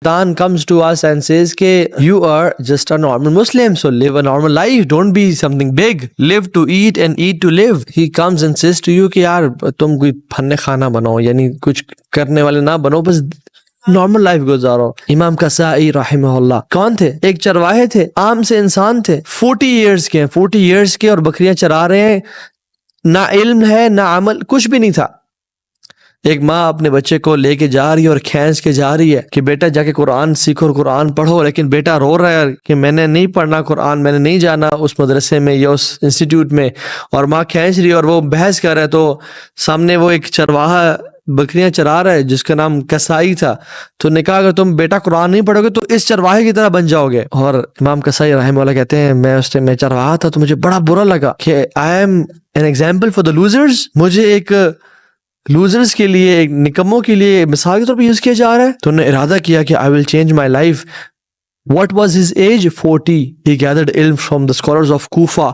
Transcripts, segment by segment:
Shaitan comes to us and says کہ you are just a normal Muslim, so live a normal life, don't be something big, live to eat and eat to live. He comes and says to you کہ یار تم کوئی فن خانہ بنو، یعنی کچھ کرنے والے نہ بنو، بس نارمل لائف گزارو. امام قصائی رحمہ اللہ کون تھے؟ ایک چرواہے تھے، عام سے انسان تھے، 40 ایئرس کے اور بکریاں چرا رہے ہیں، نہ علم ہے نہ عمل، کچھ بھی نہیں تھا. ایک ماں اپنے بچے کو لے کے جا رہی ہے اور کھینچ کے جا رہی ہے کہ بیٹا جا کے قرآن سیکھو اور قرآن پڑھو، لیکن بیٹا رو رہا ہے کہ میں نے نہیں پڑھنا قرآن، میں نے نہیں جانا اس مدرسے میں یا اس انسٹیٹیوٹ میں، اور ماں کھینچ رہی ہے اور وہ بحث کر رہا ہے. تو سامنے وہ ایک چرواہا بکریاں چرا رہا ہے جس کا نام قصائی تھا. تو نے کہا اگر تم بیٹا قرآن نہیں پڑھو گے تو اس چرواہے کی طرح بن جاؤ گے. اور امام قصائی رحمہ اللہ کہتے ہیں میں چرواہا تھا تو مجھے بڑا برا لگا کہ I am an example for the losers, مجھے ایک لوزرز کے لیے، ایک نکموں کے لیے مثال کے طور پہ یوز کیا جا رہا ہے. تو انہوں نے ارادہ کیا کہ I will change my life. What was his age? 40. He gathered ilm from the scholars of Kufa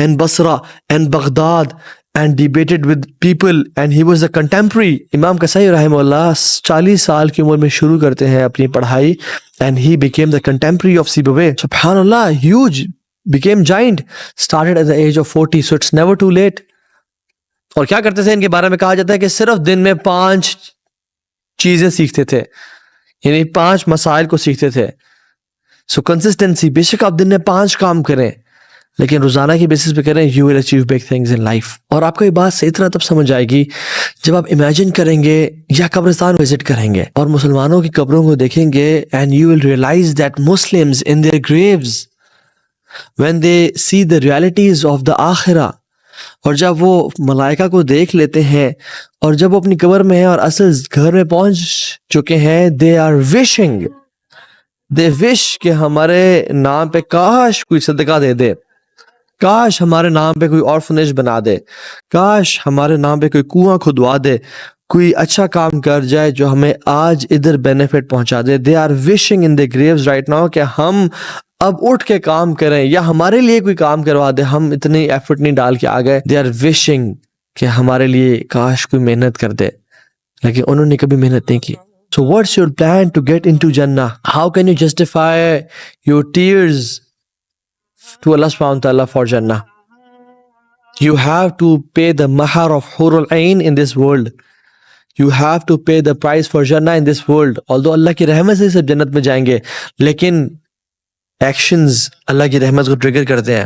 and Basra and Baghdad and debated with people, and he was a contemporary. امام قصائی رحمہ اللہ 40 سال کی عمر میں شروع کرتے ہیں اپنی پڑھائی، and he became the contemporary of Sibawayh. سبحان اللہ، huge, became giant, started at the age of 40, so it's never too late. اور کیا کرتے تھے؟ ان کے بارے میں کہا جاتا ہے کہ صرف دن میں 5 چیزیں سیکھتے تھے، یعنی 5 مسائل کو سیکھتے تھے. سو کنسسٹنسی، بے شک آپ دن میں 5 کام کریں لیکن روزانہ کی بیسس پہ کریں، you will achieve big things in life. اور آپ کو یہ بات صحیح طرح تب سمجھ آئے گی جب آپ امیجن کریں گے یا قبرستان وزٹ کریں گے اور مسلمانوں کی قبروں کو دیکھیں گے، and you will realize that Muslims in their graves when they see the realities of the آخرہ، اور جب وہ ملائکہ کو دیکھ لیتے ہیں اور جب وہ اپنی قبر میں ہیں اور اصل گھر میں پہنچ چکے ہیں، they are wishing, they wish کہ ہمارے نام پہ کاش کوئی صدقہ دے دے، کاش ہمارے نام پہ کوئی orphanage بنا دے، کاش ہمارے نام پہ کوئی کنواں کھدوا دے، کوئی اچھا کام کر جائے جو ہمیں آج ادھر بینیفٹ پہنچا دے. they are wishing in their graves right now کہ ہم اب اٹھ کے کام کریں یا ہمارے لیے کوئی کام کروا دے، ہم اتنی ایفرٹ نہیں ڈال کے آ گئے. they are wishing کہ ہمارے لیے کاش کوئی محنت کر دے، لیکن انہوں نے کبھی محنت نہیں کی. so what's your plan to get into Jannah? how can you justify your tears to Allah subhanahu wa ta'ala for Jannah? you have to pay the mahar of Hurul Ain in this world. you have to pay the price for Jannah in this world. although اللہ کی رحمت سے سب جنت میں جائیں گے، لیکن actions اللہ کی رحمت کو ٹریگر کرتے ہیں.